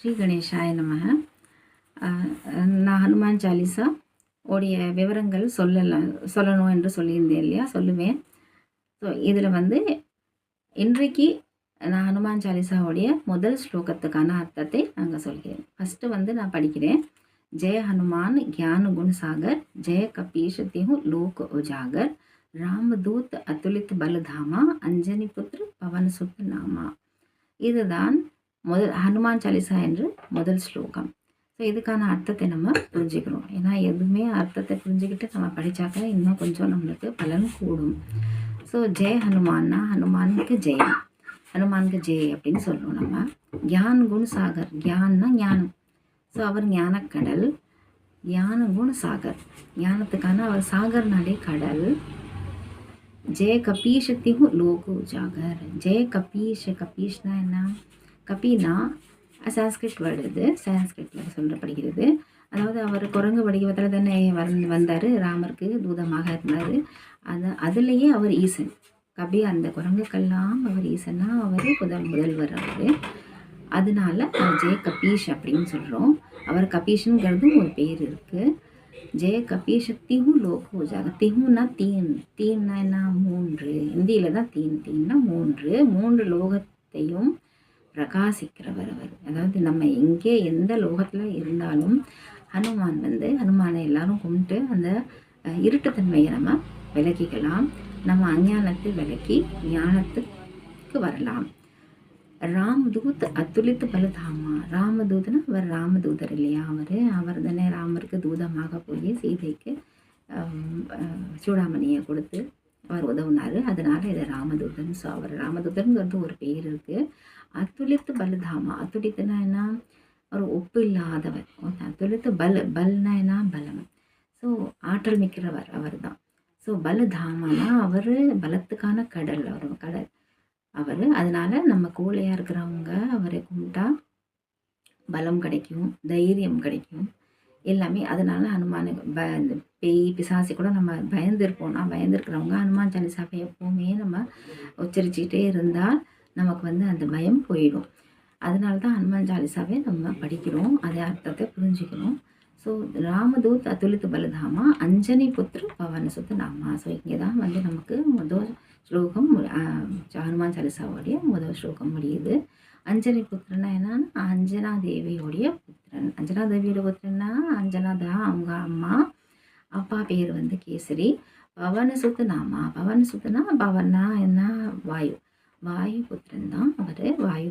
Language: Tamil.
ஸ்ரீ கணேஷாய நமக. நான் ஹனுமான் சாலிசா உடைய விவரங்கள் சொல்லணும் என்று சொல்லியிருந்தேன் இல்லையா, சொல்லுவேன். ஸோ இதில் வந்து இன்றைக்கு நான் ஹனுமான் சாலிசாவுடைய முதல் ஸ்லோகத்துக்கான அர்த்தத்தை நாங்கள் சொல்கிறேன். ஃபஸ்ட்டு வந்து நான் படிக்கிறேன். ஜெய ஹனுமான் ज्ञान गुण सागर, जय कपीश तिहु लोक उजागर, ராமதூத் அத்துலித் பலதாமா, அஞ்சனி புத்திர பவன் சுத் நாமா. இதுதான் ஹனுமான் சாலிசா என்று முதல் ஸ்லோகம். ஸோ இதுக்கான அர்த்தத்தை நம்ம புரிஞ்சுக்கிறோம். ஏன்னா எதுவுமே அர்த்தத்தை புரிஞ்சுக்கிட்டு நம்ம படித்தாக்க இன்னும் கொஞ்சம் நம்மளுக்கு பலன் கூடும். ஸோ ஜெய ஹனுமான்னா ஹனுமானுக்கு ஜெயம், ஹனுமானுக்கு ஜெய் அப்படின்னு சொல்லுவோம் நம்ம. கியான் குண சாகர், கியான்னா ஞானம். ஸோ அவர் ஞானக்கடல், ஞான குண சாகர், ஞானத்துக்கான அவர் சாகர்னாலே கடல். ஜெய கபீஷ திஹு லோக உஜாகர். ஜெய கபீஷ், கபீஷ்னா என்ன? கபினா சான்ஸ்கிரிட் வேர்டு, இது சான்ஸ்கிரிட்டில் சொல்லப்படுகிறது. அதாவது அவர் குரங்கு வடிவத்தில் தானே வந்தார், ராமருக்கு தூதமாக இருந்தார். அதுலேயே அவர் ஈசன். கபி அந்த குரங்குக்கெல்லாம் அவர் ஈசனா, அவர் முதல்வர் அவர். அதனால ஜெய கபீஷ் அப்படின்னு சொல்கிறோம். அவர் கபீஷுங்கிறதும் ஒரு பேர் இருக்குது. ஜெய கபீஷ் திஹு லோக உஜாக. திஹுனா தீன், தீன்னா என்ன? மூன்று. இந்தியில் தான் தீன்னா மூன்று லோகத்தையும் பிரகாசிக்கிறவர் அவர். அதாவது நம்ம எங்கே எந்த லோகத்தில் இருந்தாலும் ஹனுமானை எல்லாரும் கும்பிட்டு அந்த இருட்டுத்தன்மையை நம்ம விலக்கிக்கலாம். நம்ம அஞ்ஞானத்தை விலக்கி ஞானத்துக்கு வரலாம். ராமதூத் அத்துலித் பலதாமா. ராமதூத்னா அவர் ராமதூதர் இல்லையா, அவர் தானே ராமருக்கு தூதமாக போய் சீதைக்கு சூடாமணியை கொடுத்து அவர் உதவுனார். அதனால் இதை ராமதூதன். ஸோ அவர் ராமதூதனுங்கிறது ஒரு பேர் இருக்குது. அத்துலித் பலதாமா. அத்துலித்துனா என்ன? அவர் ஒப்பு இல்லாதவர். அத்துலித் பல்னா என்ன? பலம். ஸோ ஆற்றல் மிக்கிறவர் அவர் தான். ஸோ பலதாமானா அவர் பலத்துக்கான கடல், அவர் கடல் அவர். அதனால் நம்ம கோழையாக இருக்கிறவங்க அவரை கும்பிட்டா பலம் கிடைக்கும், தைரியம் கிடைக்கும், எல்லாமே. அதனால ஹனுமானுக்கு பேய் பிசாசி கூட நம்ம பயந்துருப்போம்னா, பயந்துருக்கிறவங்க ஹனுமான் சாலிசாவை எப்போவுமே நம்ம உச்சரிச்சுக்கிட்டே இருந்தால் நமக்கு அந்த பயம் போயிடும். அதனால தான் ஹனுமான் சாலிசாவை நம்ம படிக்கிறோம், அதே அர்த்தத்தை புரிஞ்சுக்கணும். ஸோ ராமதூத் அத்துலித் பலதாமா, அஞ்சனி புத்திர பவன் சுத் நாமா. ஸோ இங்கே தான் நமக்கு முதல் ஸ்லோகம் ஹனுமான் சாலிசாவுடைய முதல் ஸ்லோகம் முடியுது. அஞ்சனி புத்திரன்னா என்னன்னா அஞ்சனா தேவியோடைய புத்திரன். அஞ்சனா தேவியோட புத்திரன்னா அஞ்சனா தான் அவங்க அம்மா, அப்பா பேர் கேசரி. பவன் சுத் நாமா. பவன் சுத்துனா பவன்னா என்ன? வாயு. வாயு புத்திரன் தான் அவர். வாயு